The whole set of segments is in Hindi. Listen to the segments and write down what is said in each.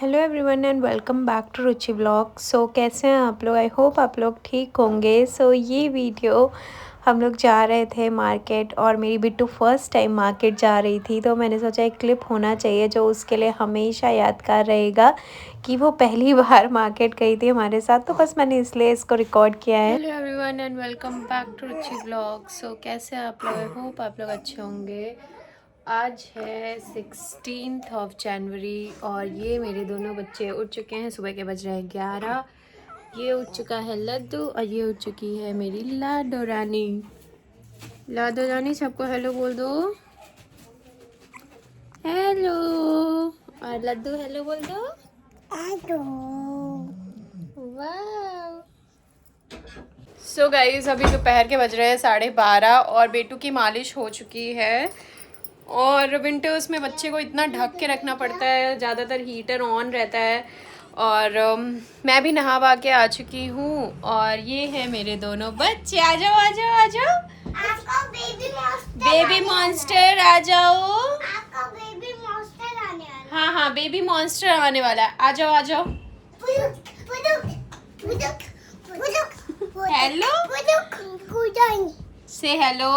Hello everyone and welcome back to Ruchi vlog. So कैसे हैं आप लोग? आई होप आप लोग ठीक होंगे। सो ये वीडियो हम लोग जा रहे थे मार्केट और मेरी बिट्टू फर्स्ट टाइम मार्केट जा रही थी, तो मैंने सोचा एक क्लिप होना चाहिए जो उसके लिए हमेशा यादगार रहेगा कि वो पहली बार मार्केट गई थी हमारे साथ। तो बस मैंने इसलिए इसको रिकॉर्ड किया है। Hello everyone and welcome back to Ruchi vlog. So कैसे हैं आप लोग? आई होप आप लोग अच्छे होंगे। आज है 16 जनवरी और ये मेरे दोनों बच्चे उठ चुके हैं। सुबह के बज रहे हैं 11। ये उठ चुका है लड्डू और ये उठ चुकी है मेरी लाडो रानी। लाडो रानी सबको हेलो बोल दो। हेलो। और लड्डू हेलो बोल दो। हेलो। वाह। सो गाइस अभी दोपहर के बज रहे हैं 12:30 और बेटू की मालिश हो चुकी है। और विंटर्स में बच्चे को इतना ढक के रखना पड़ता है, ज़्यादातर हीटर ऑन रहता है। और मैं भी नहा वा के आ चुकी हूँ और ये है मेरे दोनों बच्चे। आ जाओ आ जाओ आ जाओ। बेबी मॉन्स्टर आ जाओ। आपका बेबी मॉन्स्टर आने वाला। हाँ हाँ बेबी मॉन्स्टर आने वाला है। आ जाओ आ जाओ। हेलो से हेलो।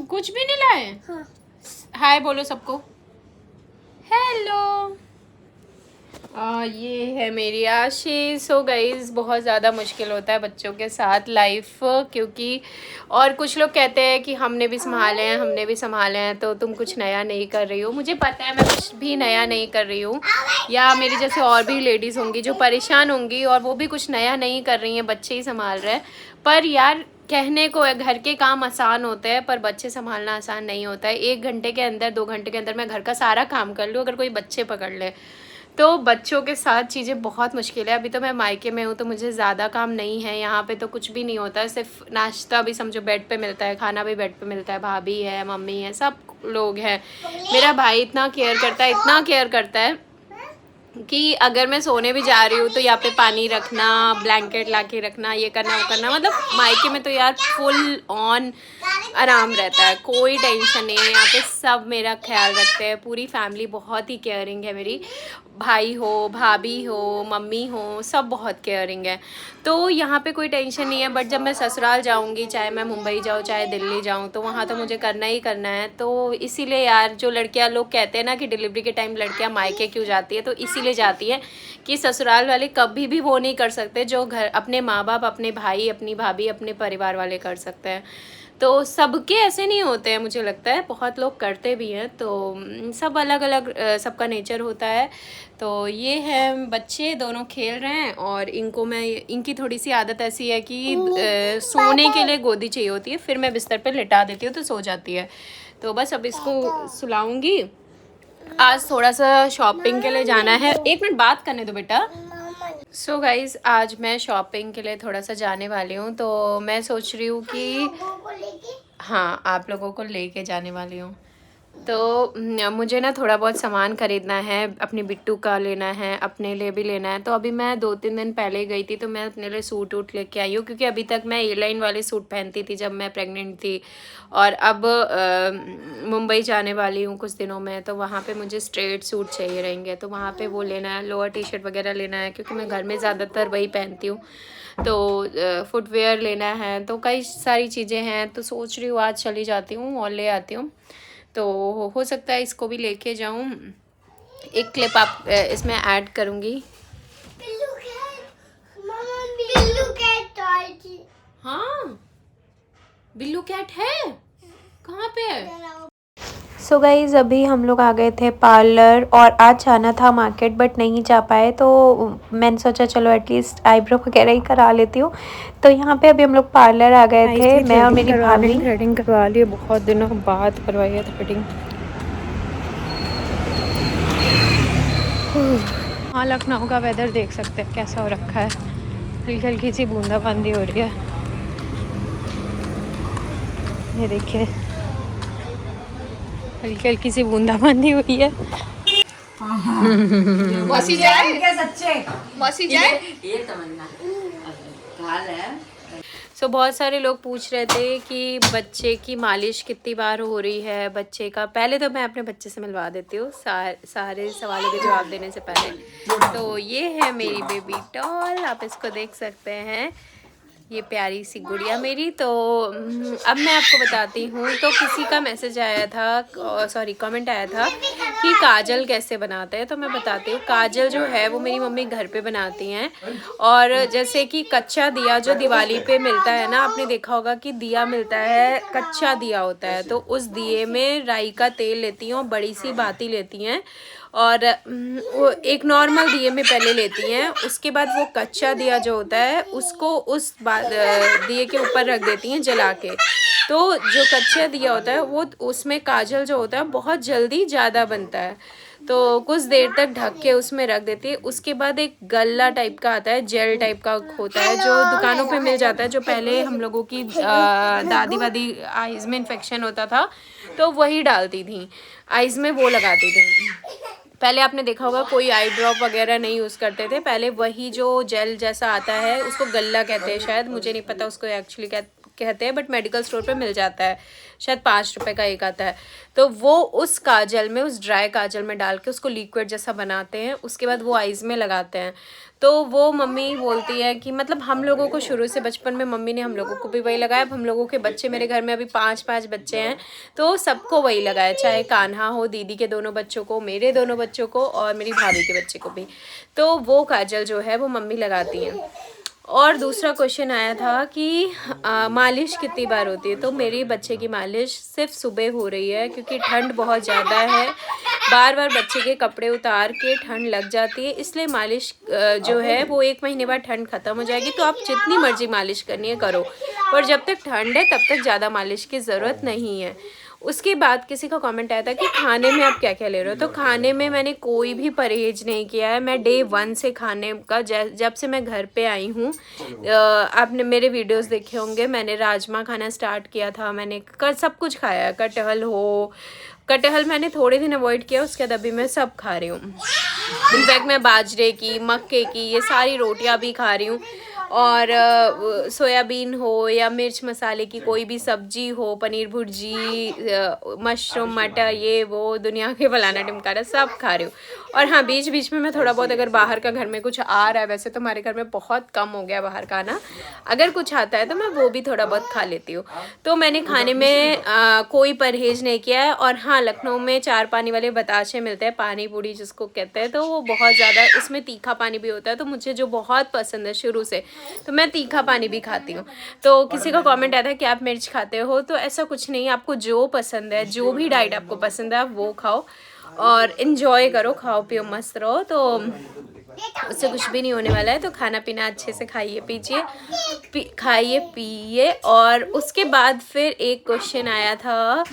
कुछ भी नहीं लाए। हाँ। हाय बोलो सबको। हेलो। ये है मेरी आशीष। सो गाइस बहुत ज़्यादा मुश्किल होता है बच्चों के साथ लाइफ, क्योंकि और कुछ लोग कहते हैं कि हमने भी संभाले हैं तो तुम कुछ नया नहीं कर रही हो। मुझे पता है मैं कुछ भी नया नहीं कर रही हूँ, या मेरी जैसे और भी लेडीज़ होंगी जो परेशान होंगी और वो भी कुछ नया नहीं कर रही हैं, बच्चे ही संभाल रहे हैं। पर यार कहने को है घर के काम आसान होते हैं पर बच्चे संभालना आसान नहीं होता है। 1 घंटे के अंदर 2 घंटे के अंदर मैं घर का सारा काम कर लूँ, अगर कोई बच्चे पकड़ ले तो बच्चों के साथ चीज़ें बहुत मुश्किल है। अभी तो मैं मायके में हूँ तो मुझे ज़्यादा काम नहीं है, यहाँ पे तो कुछ भी नहीं होता है, सिर्फ नाश्ता भी समझो बेड पे मिलता है, खाना भी बेड पे मिलता है, भाभी है मम्मी है सब लोग हैं। मेरा भाई इतना केयर करता है कि अगर मैं सोने भी जा रही हूँ तो यहाँ पे पानी रखना, ब्लैंकेट ला के रखना, ये करना वो करना। मतलब मायके में तो यार फुल ऑन आराम रहता है, कोई टेंशन नहीं है। यहाँ पे सब मेरा ख्याल रखते हैं, पूरी फैमिली बहुत ही केयरिंग है मेरी। भाई हो भाभी हो मम्मी हो सब बहुत केयरिंग है, तो यहाँ पे कोई टेंशन नहीं है। बट जब मैं ससुराल जाऊँगी, चाहे मैं मुंबई जाऊँ चाहे दिल्ली जाऊँ, तो वहाँ तो मुझे करना ही करना है। तो इसीलिए यार जो लड़कियाँ लोग कहते हैं ना कि डिलीवरी के टाइम लड़कियाँ मायके क्यों जाती है, तो इसीलिए जाती है कि ससुराल वाले कभी भी वो नहीं कर सकते जो घर अपने माँ बाप, अपने भाई, अपनी भाभी, अपने परिवार वाले कर सकते हैं। तो सबके ऐसे नहीं होते हैं, मुझे लगता है बहुत लोग करते भी हैं, तो सब अलग अलग सबका नेचर होता है। तो ये है बच्चे दोनों खेल रहे हैं और इनकी थोड़ी सी आदत ऐसी है कि सोने के लिए गोदी चाहिए होती है, फिर मैं बिस्तर पे लिटा देती हूँ तो सो जाती है। तो बस अब इसको सुलाऊंगी। आज थोड़ा सा शॉपिंग के लिए जाना है। 1 मिनट बात करने दो बेटा। सो गाइज़ आज मैं शॉपिंग के लिए थोड़ा सा जाने वाली हूँ, तो मैं सोच रही हूँ कि हाँ आप लोगों को लेके जाने वाली हूँ। तो मुझे ना थोड़ा बहुत सामान ख़रीदना है, अपनी बिट्टू का लेना है, अपने लिए भी लेना है। तो अभी मैं 2-3 दिन पहले गई थी तो मैं अपने लिए सूट वूट लेके आई हूँ, क्योंकि अभी तक मैं एयरलाइन वाले सूट पहनती थी जब मैं प्रेग्नेंट थी, और अब मुंबई जाने वाली हूँ कुछ दिनों में, तो वहाँ पे मुझे स्ट्रेट सूट चाहिए रहेंगे। तो वहाँ पे वो लेना है, लोअर टी शर्ट वगैरह लेना है, क्योंकि मैं घर में ज़्यादातर वही पहनती हूँ। तो फुटवेयर लेना है, तो कई सारी चीज़ें हैं। तो सोच रही हूँ आज चली जाती हूँ और ले आती हूँ, तो हो सकता है इसको भी लेके जाऊँ। एक क्लिप आप इसमें ऐड करूँगी। हाँ बिल्लू कैट है, कहाँ पे है? सो गाइज़ अभी हम लोग आ गए थे पार्लर, और आज जाना था मार्केट बट नहीं जा पाए, तो मैंने सोचा चलो एटलीस्ट आईब्रो वगैरह ही करा लेती हूँ। तो यहाँ पे अभी हम लोग पार्लर आ गए थे, मैं और मेरी भाभी। थ्रेडिंग करवा ली, बहुत दिनों बाद करवाई है थ्रेडिंग। हाँ लखनऊ का वेदर देख सकते हैं कैसा हो रखा है, हल्की हल्की सी बूंदाबांदी हो रही है, ये देखिए हल्की हल्की सी बूंदाबांदी हुई है। मौसी जाए क्या सच्चे? मौसी जाए सो बहुत सारे लोग पूछ रहे थे कि बच्चे की मालिश कितनी बार हो रही है बच्चे का। पहले तो मैं अपने बच्चे से मिलवा देती हूँ सारे सवालों के जवाब देने से पहले। तो ये है मेरी बेबी डॉल, आप इसको देख सकते हैं, ये प्यारी सी गुड़िया मेरी। तो अब मैं आपको बताती हूँ। तो किसी का मैसेज आया था, सॉरी कमेंट आया था कि काजल कैसे बनाते हैं। तो मैं बताती हूँ। काजल जो है वो मेरी मम्मी घर पे बनाती हैं। और जैसे कि कच्चा दिया जो दिवाली पे मिलता है ना, आपने देखा होगा कि दिया मिलता है, कच्चा दिया होता है। तो उस दिए में राई का तेल लेती हैं और बड़ी सी बाती लेती हैं और वो एक नॉर्मल दिए में पहले लेती हैं। उसके बाद वो कच्चा दिया जो होता है उसको उस दिए के ऊपर रख देती हैं जला के। तो जो कच्चा दिया होता है वो उसमें काजल जो होता है बहुत जल्दी ज़्यादा बनता है। तो कुछ देर तक ढक के उसमें रख देती है। उसके बाद एक गल्ला टाइप का आता है, जेल टाइप का होता है जो दुकानों पे मिल जाता है। जो पहले हम लोगों की दादी वादी आइज़ में इन्फेक्शन होता था तो वही डालती थी आइज़ में, वो लगाती थी। पहले आपने देखा होगा कोई आई ड्रॉप वगैरह नहीं यूज़ करते थे, पहले वही जो जेल जैसा आता है उसको गल्ला कहते हैं शायद, मुझे नहीं पता उसको एक्चुअली कहते हैं, बट मेडिकल स्टोर पे मिल जाता है, शायद 5 रुपए का एक आता है। तो वो उस काजल में, उस ड्राई काजल में डाल के उसको लिक्विड जैसा बनाते हैं। उसके बाद वो आइज़ में लगाते हैं। तो वो मम्मी बोलती है कि मतलब हम लोगों को शुरू से बचपन में मम्मी ने हम लोगों को भी वही लगाया। अब हम लोगों के बच्चे, मेरे घर में अभी 5 बच्चे हैं तो सबको वही लगाया, चाहे कान्हा हो, दीदी के दोनों बच्चों को, मेरे दोनों बच्चों को और मेरी भाभी के बच्चे को भी। तो वो काजल जो है वो मम्मी लगाती हैं। और दूसरा क्वेश्चन आया था कि मालिश कितनी बार होती है। तो मेरी बच्चे की मालिश सिर्फ सुबह हो रही है क्योंकि ठंड बहुत ज़्यादा है, बार बार बच्चे के कपड़े उतार के ठंड लग जाती है, इसलिए मालिश जो है वो 1 महीने बाद ठंड ख़त्म हो जाएगी। तो आप जितनी मर्जी मालिश करनी है करो, पर जब तक ठंड है तब तक ज़्यादा मालिश की ज़रूरत नहीं है। उसके बाद किसी का कमेंट आया था कि खाने में आप क्या क्या ले रहे हो। तो खाने में मैंने कोई भी परहेज नहीं किया है। मैं डे 1 से खाने का, जब से मैं घर पे आई हूँ, आपने मेरे वीडियोस देखे होंगे, मैंने राजमा खाना स्टार्ट किया था। मैंने सब कुछ खाया, कटहल मैंने थोड़े दिन अवॉइड किया, उसके बाद अभी मैं सब खा रही हूँ। इनफैक्ट मैं बाजरे की, मक्के की, ये सारी रोटियाँ भी खा रही हूँ। और सोयाबीन हो या मिर्च मसाले की कोई भी सब्जी हो, पनीर भुर्जी, मशरूम मटर, ये वो दुनिया के फलाना टिमकाना सब खा रही हूँ। और हाँ, बीच बीच में मैं थोड़ा बहुत अगर बाहर का घर में कुछ आ रहा है, वैसे तो हमारे घर में बहुत कम हो गया बाहर का आना, अगर कुछ आता है तो मैं वो भी थोड़ा बहुत खा लेती हूँ। तो मैंने खाने में कोई परहेज नहीं किया है। और हाँ, लखनऊ में 4 पानी वाले बताशे मिलते हैं, पानी पूरी जिसको कहते हैं, तो वो बहुत ज़्यादा, उसमें तीखा पानी भी होता है, तो मुझे जो बहुत पसंद है शुरू से, तो मैं तीखा पानी भी खाती हूँ। तो किसी का कमेंट आया था कि आप मिर्च खाते हो, तो ऐसा कुछ नहीं, आपको जो पसंद है, जो भी डाइट आपको पसंद है आप वो खाओ और इन्जॉय करो, खाओ पियो मस्त रहो, तो उससे कुछ भी नहीं होने वाला है। तो खाना पीना अच्छे से खाइए पिए। और उसके बाद फिर एक क्वेश्चन आया था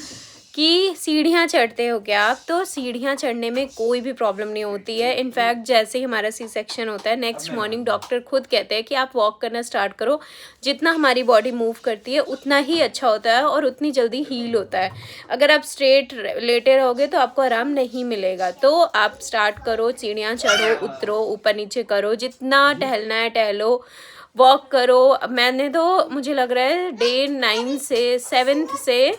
कि सीढ़ियाँ चढ़ते हो क्या आप। तो सीढ़ियाँ चढ़ने में कोई भी प्रॉब्लम नहीं होती है। इनफैक्ट जैसे ही हमारा सी सेक्शन होता है, नेक्स्ट मॉर्निंग डॉक्टर खुद कहते हैं कि आप वॉक करना स्टार्ट करो, जितना हमारी बॉडी मूव करती है उतना ही अच्छा होता है और उतनी जल्दी हील होता है। अगर आप स्ट्रेट लेटे रहोगे तो आपको आराम नहीं मिलेगा। तो आप स्टार्ट करो, सीढ़ियाँ चढ़ो, उतरो, ऊपर नीचे करो, जितना टहलना है टहलो, वॉक करो। मैंने तो, मुझे लग रहा है डे 9 से 7 से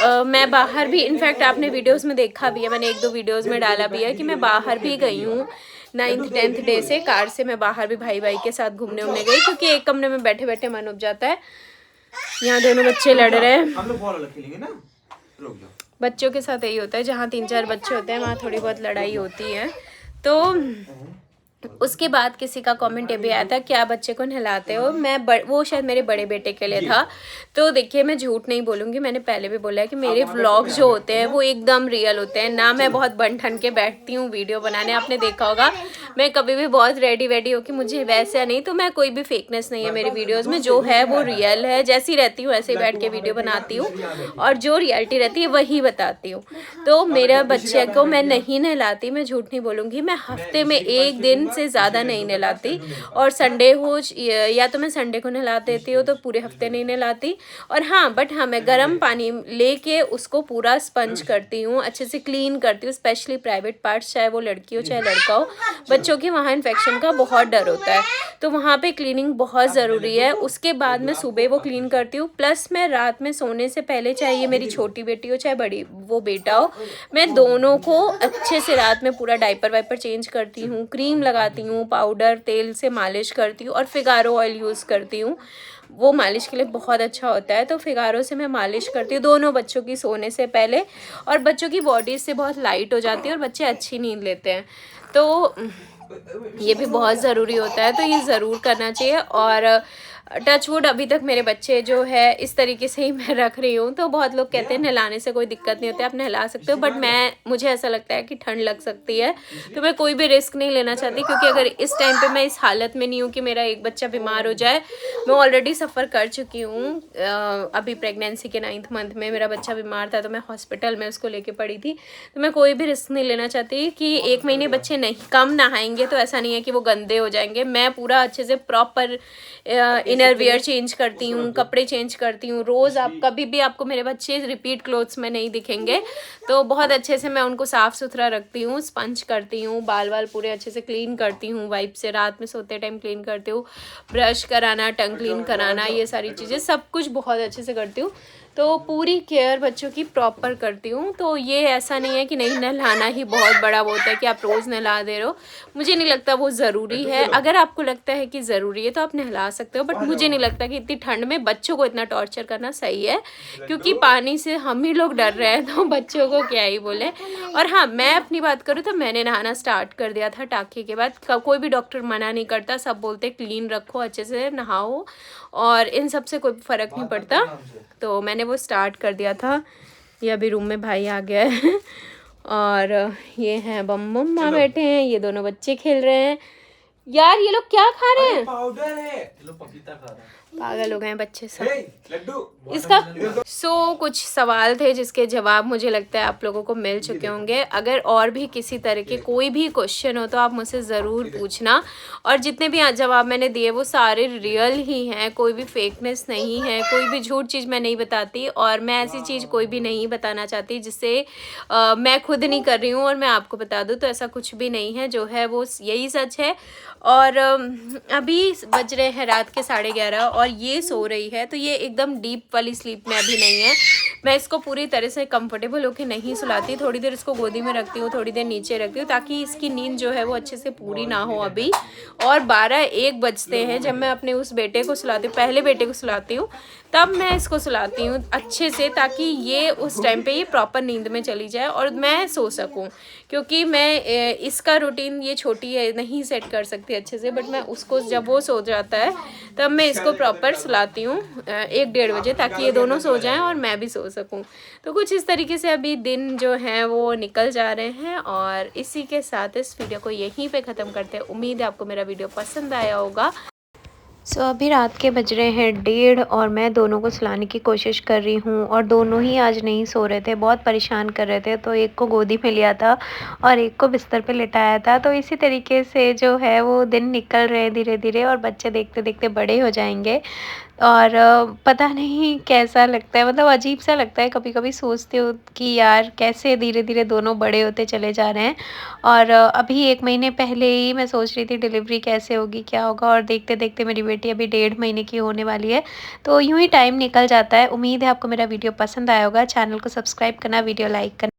मैं बाहर भी, इनफैक्ट आपने वीडियोस में देखा भी है, मैंने 1-2 वीडियोस में डाला भी है कि मैं बाहर भी गई हूँ 9th 10th डे से। कार से मैं बाहर भी भाई के साथ घूमने गई, क्योंकि एक कमरे में बैठे बैठे मन उब जाता है। यहाँ दोनों बच्चे लड़ रहे हैं, बच्चों के साथ यही होता है, जहाँ 3-4 बच्चे होते हैं वहाँ थोड़ी बहुत लड़ाई होती है। तो उसके बाद किसी का कमेंट ये भी आया था क्या बच्चे को नहलाते हो। वो शायद मेरे बड़े बेटे के लिए था। तो देखिए, मैं झूठ नहीं बोलूँगी, मैंने पहले भी बोला है कि मेरे व्लॉग्स जो होते हैं वो एकदम रियल होते हैं ना। मैं बहुत बन ठन के बैठती हूँ वीडियो बनाने, आपने देखा होगा मैं कभी भी बहुत रेडी हो कि मुझे वैसा नहीं, तो मैं कोई भी फेकनेस नहीं है मेरी वीडियोज़ में, जो है वो रियल है, जैसी रहती हूँ ऐसे ही बैठ के वीडियो बनाती हूँ और जो रियलिटी रहती है वही बताती हूँ। तो मेरा बच्चे को मैं नहीं नहलाती, मैं झूठ नहीं बोलूँगी, मैं हफ्ते में 1 दिन से ज़्यादा नहीं नहलाती। और संडे हो या तो मैं संडे को नहला देती हूँ, तो पूरे हफ्ते नहीं नहलाती। और हाँ, बट हाँ, मैं गर्म पानी लेके उसको पूरा स्पंज करती हूँ, अच्छे से क्लीन करती हूँ, स्पेशली प्राइवेट पार्ट्स, चाहे वो लड़की हो चाहे लड़का हो। बच्चों के वहाँ इन्फेक्शन का बहुत डर होता है, तो वहाँ पे क्लीनिंग बहुत ज़रूरी है। उसके बाद मैं सुबह वो क्लीन करती हूँ, प्लस मैं रात में सोने से पहले, चाहे ये मेरी छोटी बेटी हो चाहे बड़ी वो बेटा हो, मैं दोनों को अच्छे से रात में पूरा डाइपर वाइपर चेंज करती हूँ, क्रीम लगाती हूँ, पाउडर तेल से मालिश करती हूँ और फिगारो ऑयल यूज़ करती हूँ। वो मालिश के लिए बहुत अच्छा होता है, तो फिगारो से मैं मालिश करती हूँ दोनों बच्चों की सोने से पहले, और बच्चों की बॉडी से बहुत लाइट हो जाती है और बच्चे अच्छी नींद लेते हैं। तो ये भी बहुत ज़रूरी होता है, तो ये ज़रूर करना चाहिए। और टच वुड अभी तक मेरे बच्चे जो है इस तरीके से ही मैं रख रही हूँ। तो बहुत लोग कहते हैं नहलाने से कोई दिक्कत नहीं होती, आप नहला सकते हो, बट मुझे ऐसा लगता है कि ठंड लग सकती है, तो मैं कोई भी रिस्क नहीं लेना चाहती, क्योंकि अगर इस टाइम पे मैं इस हालत में नहीं हूँ कि मेरा एक बच्चा बीमार हो जाए। मैं ऑलरेडी सफ़र कर चुकी हूँ, अभी प्रेगनेंसी के 9th मंथ में मेरा बच्चा बीमार था, तो मैं हॉस्पिटल में उसको लेके पड़ी थी। तो मैं कोई भी रिस्क नहीं लेना चाहती कि 1 महीने बच्चे नहीं कम नहाएंगे तो ऐसा नहीं है कि वो गंदे हो जाएंगे। मैं पूरा अच्छे से प्रॉपर इनर वियर चेंज करती हूँ, कपड़े चेंज करती हूँ रोज़। आप कभी भी आपको मेरे बच्चे रिपीट क्लोथ्स में नहीं दिखेंगे, तो बहुत अच्छे से मैं उनको साफ़ सुथरा रखती हूँ, स्पंज करती हूँ, बाल पूरे अच्छे से क्लीन करती हूँ, वाइप से रात में सोते टाइम क्लीन करती हूँ, ब्रश कराना, टंग क्लीन कराना, ये सारी चीज़ें सब कुछ बहुत अच्छे से करती हूँ। तो पूरी केयर बच्चों की प्रॉपर करती हूँ। तो ये ऐसा नहीं है कि नहीं नहलाना ही बहुत बड़ा वो होता है कि आप रोज़ नहला दे रहे हो, मुझे नहीं लगता वो ज़रूरी है। अगर आपको लगता है कि ज़रूरी है तो आप नहला सकते हो, बट मुझे नहीं लगता कि इतनी ठंड में बच्चों को इतना टॉर्चर करना सही है, क्योंकि पानी से हम ही लोग डर रहे हैं, तो बच्चों को क्या ही बोले। और हाँ, मैं अपनी बात करूँ तो मैंने नहाना स्टार्ट कर दिया था टाँके के बाद। कोई भी डॉक्टर मना नहीं करता, सब बोलते क्लीन रखो, अच्छे से नहाओ, और इन सब से कोई फ़र्क नहीं पड़ता। तो मैंने वो स्टार्ट कर दिया था। ये अभी रूम में भाई आ गया है और ये हैं बम बम माँ बैठे हैं, ये दोनों बच्चे खेल रहे हैं। यार ये लोग क्या खा रहे हैं? पाउडर है, ये लोग पपीता खा रहे हैं। पागल हो गए हैं बच्चे सब। लड्डू इसका कुछ सवाल थे जिसके जवाब मुझे लगता है आप लोगों को मिल चुके होंगे। अगर और भी किसी तरह के कोई भी क्वेश्चन हो तो आप मुझसे ज़रूर पूछना, और जितने भी जवाब मैंने दिए वो सारे रियल ही हैं, कोई भी फेकनेस नहीं है, कोई भी झूठ चीज़ मैं नहीं बताती, और मैं ऐसी चीज़ कोई भी नहीं बताना चाहती जिससे मैं खुद नहीं कर रही हूँ और मैं आपको बता दूँ, तो ऐसा कुछ भी नहीं है। जो है वो यही सच है। और अभी बज रहे हैं रात के 11:30 और ये सो रही है, तो ये एकदम डीप वाली स्लीप में अभी नहीं है। मैं इसको पूरी तरह से कंफर्टेबल होके नहीं सुलाती, थोड़ी देर इसको गोदी में रखती हूँ, थोड़ी देर नीचे रखती हूँ, ताकि इसकी नींद जो है वो अच्छे से पूरी ना हो अभी। और 12-1 बजते हैं जब मैं अपने उस बेटे को सुलाती हूँ, पहले बेटे को सुलाती हूँ, तब मैं इसको सुलाती हूँ अच्छे से, ताकि ये उस टाइम पे ये प्रॉपर नींद में चली जाए और मैं सो सकूँ। क्योंकि मैं इसका रूटीन, ये छोटी है नहीं सेट कर सकती अच्छे से, बट मैं उसको जब वो सो जाता है तब मैं इसको प्रॉपर सुलाती हूँ 1-1:30 बजे, ताकि ये दोनों सो जाएं और मैं भी सो सकूँ। तो कुछ इस तरीके से अभी दिन जो हैं वो निकल जा रहे हैं, और इसी के साथ इस वीडियो को यहीं पे ख़त्म करते हैं। उम्मीद है आपको मेरा वीडियो पसंद आया होगा। सो अभी रात के बज रहे हैं 1:30 और मैं दोनों को सुलाने की कोशिश कर रही हूँ, और दोनों ही आज नहीं सो रहे थे, बहुत परेशान कर रहे थे। तो एक को गोदी में लिया था और एक को बिस्तर पे लिटाया था। तो इसी तरीके से जो है वो दिन निकल रहे हैं धीरे धीरे, और बच्चे देखते देखते बड़े हो जाएंगे। और पता नहीं कैसा लगता है, मतलब अजीब सा लगता है, कभी कभी सोचती हूँ कि यार कैसे धीरे धीरे दोनों बड़े होते चले जा रहे हैं। और अभी 1 महीने पहले ही मैं सोच रही थी डिलीवरी कैसे होगी, क्या होगा, और देखते देखते मेरी बेटी अभी 1.5 महीने की होने वाली है। तो यूँ ही टाइम निकल जाता है। उम्मीद है आपको मेरा वीडियो पसंद आया होगा। चैनल को सब्सक्राइब करना, वीडियो लाइक करना।